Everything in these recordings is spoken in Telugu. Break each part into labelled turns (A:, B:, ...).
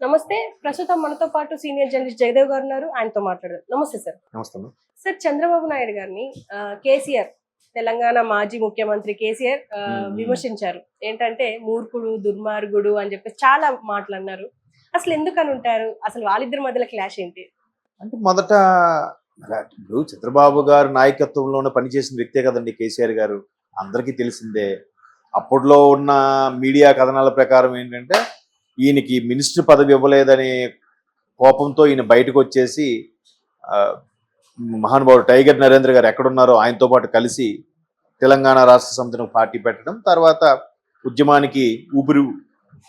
A: నమస్తే. ప్రస్తుతం మనతో పాటు సీనియర్ జర్నలిస్ట్ జయదేవ్ గారు ఉన్నారు. ఆయనతో మాట్లాడదాం. నమస్తే సార్.
B: నమస్తే.
A: సార్, చంద్రబాబు నాయుడు గారిని కేసీఆర్, తెలంగాణ మాజీ ముఖ్యమంత్రి కేసీఆర్ విమర్శించారు. ఏంటంటే మూర్ఖుడు, దుర్మార్గుడు అని చెప్పేసి చాలా మాటలు అన్నారు. అసలు ఎందుకని ఉంటారు? అసలు వాళ్ళిద్దరి మధ్యలో క్లాష్ ఏంటి?
B: అంటే మొదట ఇప్పుడు చంద్రబాబు గారు నాయకత్వంలోనే పనిచేసిన వ్యక్తే కదండి కేసీఆర్ గారు. అందరికీ తెలిసిందే. అప్పట్లో ఉన్న మీడియా కథనాల ప్రకారం ఏంటంటే ఈయనకి మినిస్టర్ పదవి ఇవ్వలేదనే కోపంతో ఈయన బయటకు వచ్చేసి మహానుభావుడు టైగర్ నరేంద్ర గారు ఎక్కడున్నారో ఆయనతో పాటు కలిసి తెలంగాణ రాష్ట్ర సమితిని పార్టీ పెట్టడం, తర్వాత ఉద్యమానికి ఊపిరి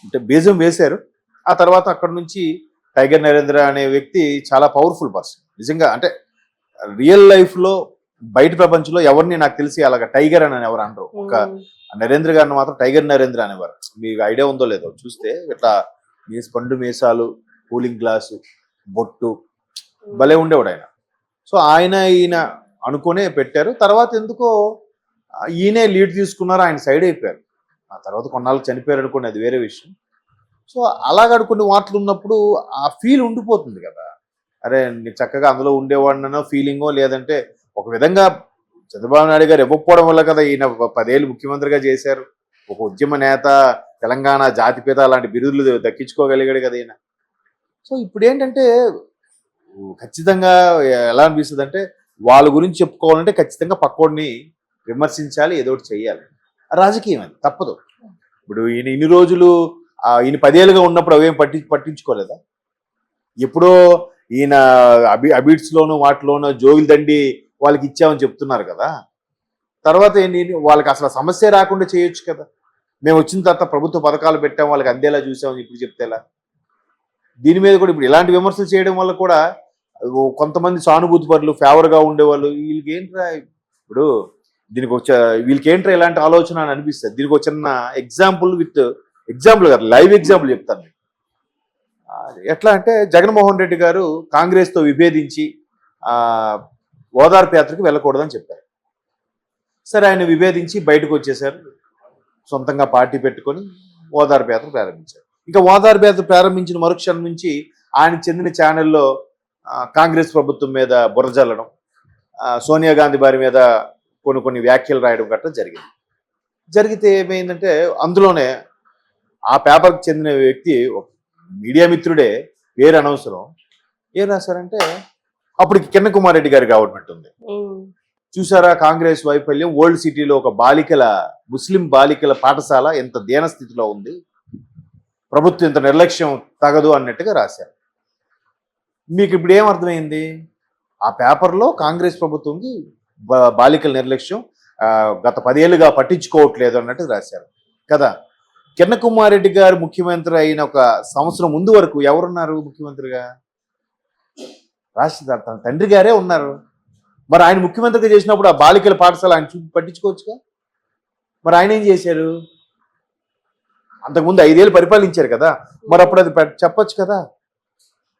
B: అంటే బీజం వేశారు. ఆ తర్వాత అక్కడ నుంచి టైగర్ నరేంద్ర అనే వ్యక్తి చాలా పవర్ఫుల్ పర్సన్ నిజంగా. అంటే రియల్ లైఫ్లో బయట ప్రపంచంలో ఎవరిని నాకు తెలిసి అలాగ టైగర్ అని ఎవరు అనరు. ఒక నరేంద్ర గారిని మాత్రం టైగర్ నరేంద్ర అనేవారు. మీకు ఐడియా ఉందో లేదో చూస్తే ఇట్లా పండు మీసాలు, కూలింగ్ గ్లాసు, బొట్టు భలే ఉండేవాడు ఆయన. సో ఈయన అనుకునే పెట్టారు. తర్వాత ఎందుకో ఈయనే లీడ్ తీసుకున్నారు, ఆయన సైడ్ అయిపోయారు. ఆ తర్వాత కొన్నాళ్ళు చనిపోయారు అనుకోండి, అది వేరే విషయం. సో అలాగ కొన్ని వార్తలు ఉన్నప్పుడు ఆ ఫీల్ ఉండిపోతుంది కదా, అరే నేను చక్కగా అందులో ఉండేవాడినో ఫీలింగో, లేదంటే ఒక విధంగా చంద్రబాబు నాయుడు గారు ఇవ్వకపోవడం వల్ల కదా ఈయన 10 ఏళ్ళు ముఖ్యమంత్రిగా చేశారు. ఒక ఉద్యమ నేత, తెలంగాణ జాతిపిత లాంటి బిరుదులు దక్కించుకోగలిగాడు కదా ఈయన. సో ఇప్పుడు ఏంటంటే ఖచ్చితంగా ఎలా అనిపిస్తుంది అంటే వాళ్ళ గురించి చెప్పుకోవాలంటే ఖచ్చితంగా పక్కోడిని విమర్శించాలి, ఏదో ఒకటి చెయ్యాలి. రాజకీయం అది తప్పదు. ఇప్పుడు ఈయన ఇన్ని రోజులు ఈయన 10 ఏళ్ళుగా ఉన్నప్పుడు అవేం పట్టించుకోలేదా? ఎప్పుడో ఈయన అబిడ్స్లోనూ వాటిలోనూ జోగులు దండి వాళ్ళకి ఇచ్చామని చెప్తున్నారు కదా. తర్వాత వాళ్ళకి అసలు సమస్య రాకుండా చేయొచ్చు కదా. మేము వచ్చిన తర్వాత ప్రభుత్వ పథకాలు పెట్టాం, వాళ్ళకి అందేలా చూసామని ఇప్పుడు చెప్తేలా? దీని మీద కూడా ఇప్పుడు ఇలాంటి విమర్శలు చేయడం వల్ల కూడా కొంతమంది సానుభూతి పరులు, ఫేవర్గా ఉండేవాళ్ళు వీళ్ళకి ఏంట్రా ఇప్పుడు వీళ్ళకి ఏంట్రా ఇలాంటి ఆలోచన అని అనిపిస్తుంది. దీనికి ఒక చిన్న ఎగ్జాంపుల్ కాదు, లైవ్ ఎగ్జాంపుల్ చెప్తాను. ఎట్లా అంటే జగన్మోహన్ రెడ్డి గారు కాంగ్రెస్తో విభేదించి ఓదార్పు యాత్రకు వెళ్ళకూడదని చెప్పారు. సరే, ఆయన విభేదించి బయటకు వచ్చేసారు, సొంతంగా పార్టీ పెట్టుకొని ఓదార్పు యాత్ర ప్రారంభించారు. ఇంకా ఓదార్పు యాత్ర ప్రారంభించిన మరుక్షణం నుంచి ఆయన చెందిన ఛానల్లో కాంగ్రెస్ ప్రభుత్వం మీద బురజల్లడం, సోనియా గాంధీ వారి మీద కొన్ని వ్యాఖ్యలు రాయడం గట్రా జరిగితే ఏమైందంటే అందులోనే ఆ పేపర్కి చెందిన వ్యక్తి మీడియా మిత్రుడే, వేరే అనవసరం, ఏం రాశారంటే అప్పటికి కిరణ్ కుమార్ రెడ్డి గారి గవర్నమెంట్ ఉంది, చూసారా కాంగ్రెస్ వైఫల్యం, ఓల్డ్ సిటీలో ఒక ముస్లిం బాలికల పాఠశాల ఎంత దీనస్థితిలో ఉంది, ప్రభుత్వం ఇంత నిర్లక్ష్యం తగదు అన్నట్టుగా రాశారు. మీకు ఇప్పుడు ఏమర్థమైంది? ఆ పేపర్లో కాంగ్రెస్ ప్రభుత్వంకి బాలికల నిర్లక్ష్యం గత 10 ఏళ్ళుగా పట్టించుకోవట్లేదు అన్నట్టు రాశారు కదా. కిరణ్ కుమార్ రెడ్డి గారు ముఖ్యమంత్రి అయిన ఒక సంవత్సరం ముందు వరకు ఎవరున్నారు ముఖ్యమంత్రిగా? రాష్ట్ర తండ్రి గారే ఉన్నారు. మరి ఆయన ముఖ్యమంత్రిగా చేసినప్పుడు ఆ బాలికల పాఠశాల ఆయన పట్టించుకోవచ్చుగా. మరి ఆయన ఏం చేశారు? అంతకుముందు 5 ఏళ్ళు పరిపాలించారు కదా, మరి అప్పుడు అది చెప్పొచ్చు కదా.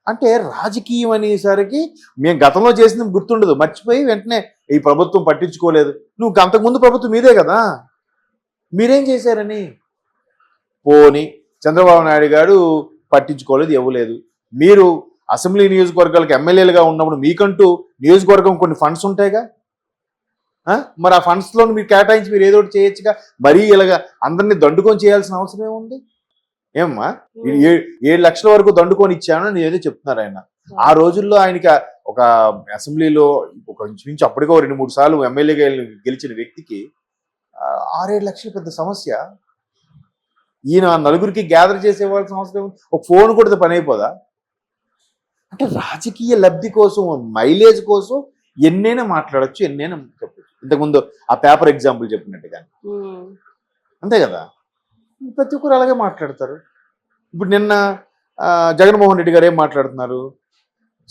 B: అంటే రాజకీయం అనేసరికి మేము గతంలో చేసిన గుర్తుండదు, మర్చిపోయి వెంటనే ఈ ప్రభుత్వం పట్టించుకోలేదు. నువ్వు అంతకుముందు ప్రభుత్వం మీదే కదా, మీరేం చేశారని. పోని చంద్రబాబు నాయుడు గారు పట్టించుకోలేదు, ఇవ్వలేదు. మీరు అసెంబ్లీ నియోజకవర్గాలకు ఎమ్మెల్యేలుగా ఉన్నప్పుడు మీకంటూ నియోజకవర్గం కొన్ని ఫండ్స్ ఉంటాయిగా, మరి ఆ ఫండ్స్లో మీరు కేటాయించి మీరు ఏదో ఒకటి చేయొచ్చుగా. మరీ ఇలాగా అందరినీ దండుకొని చేయాల్సిన అవసరం ఏముంది? ఏమ్మా 7 లక్షల వరకు దండుకొని ఇచ్చాను అని ఏదో చెప్తున్నారు ఆయన. ఆ రోజుల్లో ఆయనకి ఒక అసెంబ్లీలో ఒక ఇంచుమించు అప్పటికో 2-3 సార్లు ఎమ్మెల్యేగా గెలిచిన వ్యక్తికి 6-7 లక్షలు పెద్ద సమస్య. ఈయన నలుగురికి గ్యాదర్ చేసేవాల్సిన అవసరం, ఒక ఫోన్ కూడా పని అయిపోదా? అంటే రాజకీయ లబ్ధి కోసం, మైలేజ్ కోసం ఎన్నైనా మాట్లాడచ్చు, ఎన్నైనా చెప్పచ్చు. ఇంతకుముందు ఆ పేపర్ ఎగ్జాంపుల్ చెప్పినట్టుగా అంతే కదా. ప్రతి ఒక్కరు అలాగే మాట్లాడతారు. ఇప్పుడు నిన్న జగన్మోహన్ రెడ్డి గారు ఏం మాట్లాడుతున్నారు?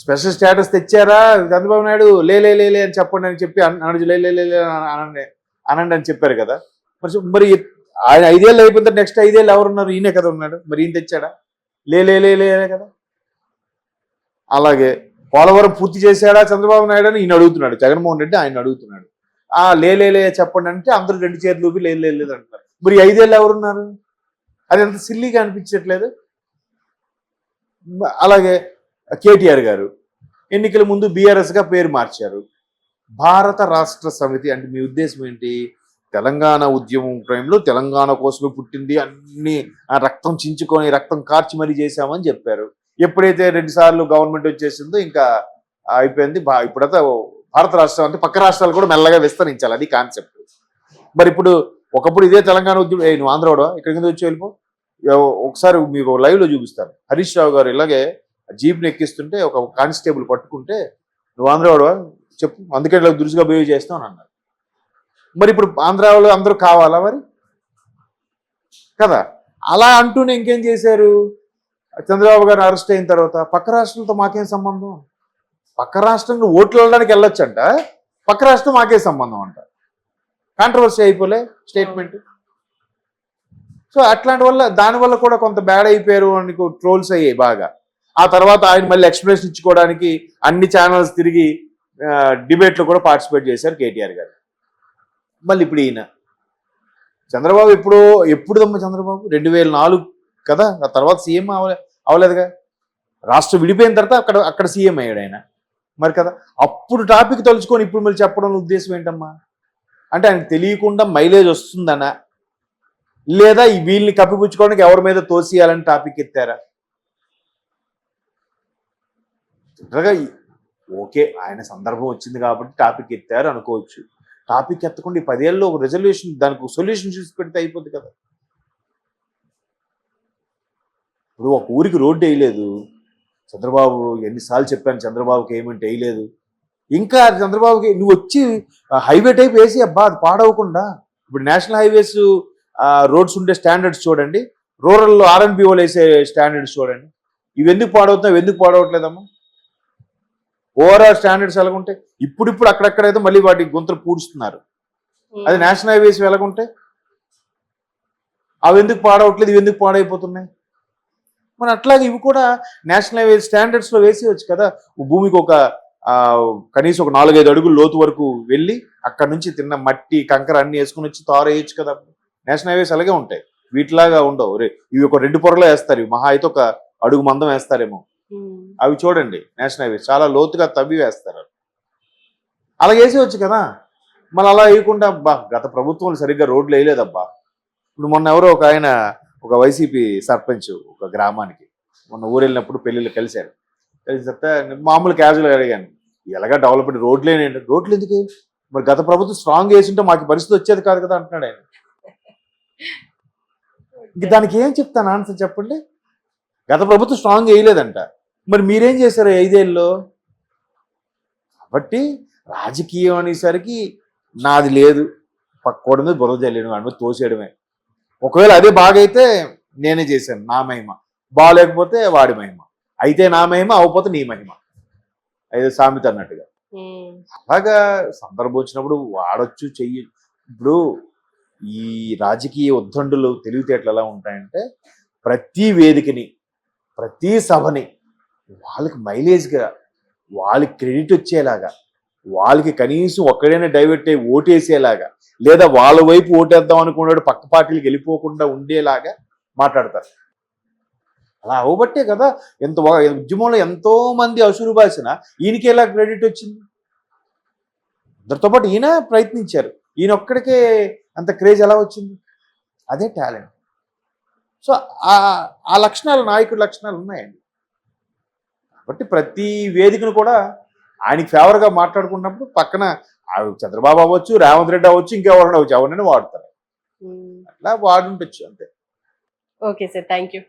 B: స్పెషల్ స్టేటస్ తెచ్చారా చంద్రబాబు నాయుడు, లే అని చెప్పండి అని చెప్పి అనండి అని చెప్పారు కదా. మరి ఆయన 5 ఏళ్ళు అయిపోతే నెక్స్ట్ 5 ఏళ్ళు ఎవరున్నారు? ఈయనే కదా ఉన్నాడు. మరి ఈయన తెచ్చాడా? లే కదా. అలాగే పోలవరం పూర్తి చేశాడా చంద్రబాబు నాయుడు అని ఈయన అడుగుతున్నాడు, జగన్మోహన్ రెడ్డి ఆయన అడుగుతున్నాడు. లే చెప్పండి అంటే అందరూ 2 చేతులు ఊపి లేదు అంటున్నారు. మరి 5 ఏళ్ళు ఎవరున్నారు? అది ఎంత సిల్లీగా అనిపించట్లేదు? అలాగే కేటీఆర్ గారు ఎన్నికల ముందు బీఆర్ఎస్గా పేరు మార్చారు. భారత రాష్ట్ర సమితి అంటే మీ ఉద్దేశం ఏంటి? తెలంగాణ ఉద్యమం టైంలో తెలంగాణ కోసమే పుట్టింది, అన్ని రక్తం చించుకొని రక్తం కార్చి మరీ చేశామని చెప్పారు. ఎప్పుడైతే 2 సార్లు గవర్నమెంట్ వచ్చేసిందో ఇంకా అయిపోయింది. ఇప్పుడైతే భారత రాష్ట్రం అంటే పక్క రాష్ట్రాలు కూడా మెల్లగా విస్తరించాలి, అది కాన్సెప్ట్. మరి ఇప్పుడు ఒకప్పుడు ఇదే తెలంగాణ ఉద్యమం, నువ్వు ఆంధ్రవాడు ఇక్కడి కింద వచ్చి వెళ్ళిపో, ఒకసారి మీకు లైవ్లో చూపిస్తాను. హరీష్ రావు గారు ఇలాగే జీప్ని ఎక్కిస్తుంటే ఒక కానిస్టేబుల్ పట్టుకుంటే నువ్వు ఆంధ్రవాడు చెప్పు, అందుకే ఇలా దురుసుగా బిహేవ్ చేస్తావు అని అన్నారు. మరి ఇప్పుడు ఆంధ్రాలో అందరూ కావాలా మరి కదా? అలా అంటూనే ఇంకేం చేశారు? చంద్రబాబు గారు అరెస్ట్ అయిన తర్వాత పక్క రాష్ట్రాలతో మాకేం సంబంధం, పక్క రాష్ట్రంలో ఓట్లు వెళ్ళడానికి వెళ్ళొచ్చంట, పక్క రాష్ట్రం మాకే సంబంధం అంట. కాంట్రవర్సీ అయిపోలే స్టేట్మెంట్. సో అట్లాంటి వల్ల దానివల్ల కూడా కొంత బ్యాడ్ అయిపోయారు అని ట్రోల్స్ అయ్యాయి బాగా. ఆ తర్వాత ఆయన మళ్ళీ ఎక్స్ప్రెషన్ ఇచ్చుకోవడానికి అన్ని ఛానల్స్ తిరిగి డిబేట్లో కూడా పార్టిసిపేట్ చేశారు కేటీఆర్ గారు. మళ్ళీ ఇప్పుడు ఈయన చంద్రబాబు ఎప్పుడుదమ్మా చంద్రబాబు 2004 కదా, ఆ తర్వాత సీఎం అవలేదుగా. రాష్ట్రం విడిపోయిన తర్వాత అక్కడ సీఎం అయ్యాడు ఆయన మరి కదా. అప్పుడు టాపిక్ తలుచుకొని ఇప్పుడు మళ్ళీ చెప్పడం ఉద్దేశం ఏంటమ్మా? అంటే ఆయనకు తెలియకుండా మైలేజ్ వస్తుందనా, లేదా ఈ వీళ్ళని కప్పిపుచ్చుకోవడానికి ఎవరి మీద తోసియాలని టాపిక్ ఎత్తారా? ఓకే, ఆయన సందర్భం వచ్చింది కాబట్టి టాపిక్ ఎత్తారు అనుకోవచ్చు. టాపిక్ ఎత్తకుండా ఈ 10 ఏళ్ళలో ఒక రెజల్యూషన్, దానికి సొల్యూషన్ చూసి పెడితే అయిపోద్ది కదా. ఇప్పుడు ఒక ఊరికి రోడ్డు వేయలేదు చంద్రబాబు, ఎన్నిసార్లు చెప్పాను చంద్రబాబుకి ఏమంటే వేయలేదు. ఇంకా చంద్రబాబుకి నువ్వు వచ్చి హైవే టైప్ వేసి అబ్బా అది పాడవకుండా. ఇప్పుడు నేషనల్ హైవేస్ రోడ్స్ ఉండే స్టాండర్డ్స్ చూడండి, రూరల్లో ఆర్ఎన్బిఓలు వేసే స్టాండర్డ్స్ చూడండి. ఇవి ఎందుకు పాడవుతున్నాయి, ఎందుకు పాడవట్లేదమ్మా? Overall standards ఎలాగుంటాయి? ఇప్పుడు అక్కడెక్కడైతే మళ్ళీ వాటి గుంతలు పూడుస్తున్నారు. అది నేషనల్ హైవేస్ ఎలాగుంటాయి? అవి ఎందుకు పాడవట్లేదు, ఇవి ఎందుకు పాడైపోతున్నాయి? మరి అట్లాగే ఇవి కూడా నేషనల్ హైవే స్టాండర్డ్స్లో వేసేయచ్చు కదా. భూమికి ఒక కనీసం ఒక 4-5 అడుగులు లోతు వరకు వెళ్ళి అక్కడ నుంచి తిన్న మట్టి కంకర అన్ని వేసుకుని వచ్చి తారేయచ్చు కదా. నేషనల్ హైవేస్ అలాగే ఉంటాయి, వీటిలాగా ఉండవు. ఇవి ఒక 2 పొరలో వేస్తారు, ఇవి మహా అయితే ఒక అడుగు మందం వేస్తారేమో. అవి చూడండి నేషనల్ హైవేస్ చాలా లోతుగా తవ్వి వేస్తారు. అలా వేసేవచ్చు కదా. మళ్ళీ అలా వేయకుండా అబ్బా గత ప్రభుత్వం సరిగ్గా రోడ్లు వేయలేదబ్బా. ఇప్పుడు మొన్న ఎవరో ఒక ఆయన, ఒక వైసీపీ సర్పంచ్ ఒక గ్రామానికి మొన్న ఊరు వెళ్ళినప్పుడు పెళ్ళిళ్ళు కలిశారు. కలిసి మామూలు క్యాజువల్గా అడిగాను, ఎలాగా డెవలప్మెంట్ రోడ్లేనండి. రోడ్లు ఎందుకు? మరి గత ప్రభుత్వం స్ట్రాంగ్ వేసింటే మాకు పరిస్థితి వచ్చేది కాదు కదా అంటున్నాడు ఆయన. ఇంక దానికి ఏం చెప్తాను ఆన్సర్ చెప్పండి? గత ప్రభుత్వం స్ట్రాంగ్ వేయలేదంట, మరి మీరేం చేశారు 5 ఏళ్ళలో? కాబట్టి రాజకీయం అనేసరికి నాది లేదు, పక్కోడి మీద బురద జల్లేను, వాడి మీద తోసేయడమే. ఒకవేళ అదే బాగైతే నేనే చేశాను, నా మహిమ. బాగాలేకపోతే వాడి మహిమ. అయితే నా మహిమ, అవకపోతే నీ మహిమ, అయితే సామెత అన్నట్టుగా. అలాగా సందర్భం వచ్చినప్పుడు వాడొచ్చు, చెయ్యి. ఇప్పుడు ఈ రాజకీయ ఉద్దండులు తెలివితేటలు ఎలా ఉంటాయంటే, ప్రతి వేదికని, ప్రతి సభని వాళ్ళకి మైలేజ్గా, వాళ్ళకి క్రెడిట్ వచ్చేలాగా, వాళ్ళకి కనీసం ఒక్కడైనా డైవర్ట్ అయ్యి ఓటేసేలాగా, లేదా వాళ్ళ వైపు ఓటేద్దాం అనుకున్నాడు పక్క పార్టీలకు వెళ్ళిపోకుండా ఉండేలాగా మాట్లాడతారు. అలా అవ్వబట్టే కదా ఉద్యమంలో ఎంతో మంది అసురు బాసిన ఈయనకి ఎలా క్రెడిట్ వచ్చింది. అందరితో పాటు ఈయన ప్రయత్నించారు, ఈయన ఒక్కడికే అంత క్రేజ్ ఎలా వచ్చింది? అదే టాలెంట్. సో ఆ లక్షణాలు, నాయకుడి లక్షణాలు ఉన్నాయండి. కాబట్టి ప్రతి వేదికను కూడా ఆయనకి ఫేవర్గా మాట్లాడుకున్నప్పుడు పక్కన చంద్రబాబు అవ్వచ్చు, రేవంత్ రెడ్డి అవ్వచ్చు, ఇంకెవరైనా అవ్వచ్చు, ఎవరైనా వాడతారు. అట్లా వాడుంటచ్చు అంతే.
A: Okay sir, thank you.